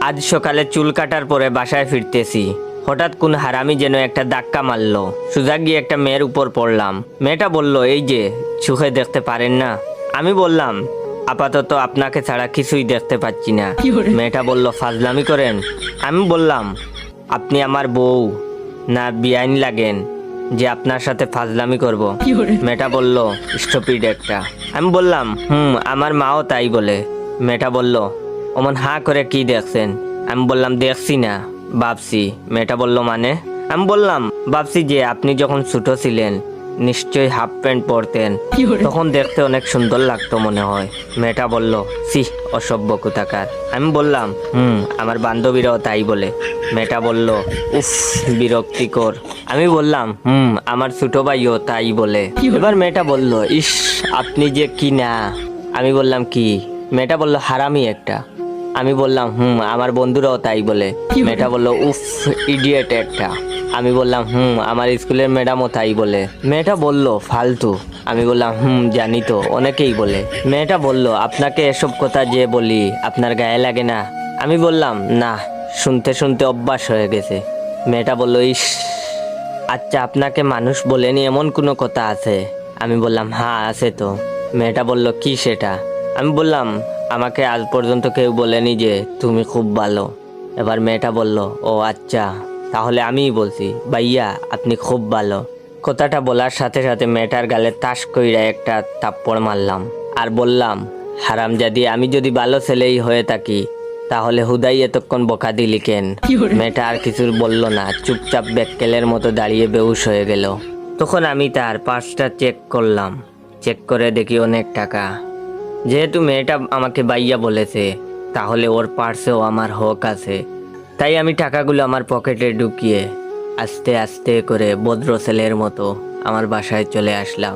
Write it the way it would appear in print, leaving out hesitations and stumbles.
আজ সকালে চুল কাটার পরে বাসায় ফিরতেছি, হঠাৎ কোন হারামি যেন একটা ধাক্কা মারলো। সোজা গিয়ে একটা মেয়ের উপর পড়লাম। মেয়েটা বলল, এই যে চোখে দেখতে পারেন না? আমি বললাম, আপাতত আপনাকে ছাড়া কিছুই দেখতে পাচ্ছি না। মেয়েটা বলল, ফাজলামি করেন? আমি বললাম, আপনি আমার বউ না বেআইন লাগেন যে আপনার সাথে ফাজলামি করব? মেয়েটা বলল, স্টুপিড একটা। আমি বললাম, আমার মাও তাই বলে। মেয়েটা বলল, অমন হাঁ করে কি দেখছেন? আমি বললাম, দেখছি না, ভাবছি। মেয়েটা বলল, মানে? আমি বললাম, ভাবছি যে আপনি যখন ছোট ছিলেন নিশ্চয়ই হাফ প্যান্ট পরতেন, তখন দেখতে অনেক সুন্দর লাগতো মনে হয়। মেয়েটা বলল, সি, অসভ্য কোথাকার। আমি বললাম, আমার বান্ধবীরাও তাই বলে। মেয়েটা বলল, উফ, বিরক্তিকর। আমি বললাম, আমার ছোট ভাইও তাই বলে। এবার মেয়েটা বলল, ইস, আপনি যে কি না। আমি বললাম, কি? মেয়েটা বলল, হারামি একটা। আমি বললাম, আমার বন্ধুরাও তাই বলে। মেয়েটা বলল, উফ, ইডিয়েট একটা। আমি বললাম, আমার স্কুলের ম্যাডামও তাই বলে। মেয়েটা বলল, ফালতু। আমি বললাম, জানি তো, অনেকেই বলে। মেয়েটা বলল, আপনাকে এসব কথা যে বলি আপনার গায়ে লাগে না? আমি বললাম, না, শুনতে শুনতে অভ্যাস হয়ে গেছে। মেয়েটা বলল, ইস, আচ্ছা, আপনাকে মানুষ বলেনি এমন কোনো কথা আছে? আমি বললাম, হ্যাঁ, আছে তো। মেয়েটা বলল, কি সেটা? আমি বললাম, আমাকে আজ পর্যন্ত কেউ বলেনি যে তুমি খুব ভালো। এবার মেয়েটা বলল, ও আচ্ছা, তাহলে আমিই বলছি, ভাইয়া আপনি খুব ভালো। কথাটা বলার সাথে সাথে মেয়েটার গালে তাস কইরা একটা থাপ্পড় মারলাম আর বললাম, হারামজাদি, আমি যদি ভালো ছেলেই হয়ে থাকি তাহলে হুদাই এতক্ষণ বকা দিলি কেন? মেয়েটা আর কিছু বলল না, চুপচাপ বেক্কেলের মতো দাঁড়িয়ে বেহুশ হয়ে গেল। তখন আমি তার পার্সটা চেক করলাম। চেক করে দেখি অনেক টাকা। যেহেতু মেয়েটা আমাকে বাইয়া বলেছে, তাহলে ওর পার্সেও আমার হক আছে। তাই আমি টাকাগুলো আমার পকেটে ঢুকিয়ে আস্তে আস্তে করে ভদ্র ছেলের মতো আমার বাসায় চলে আসলাম।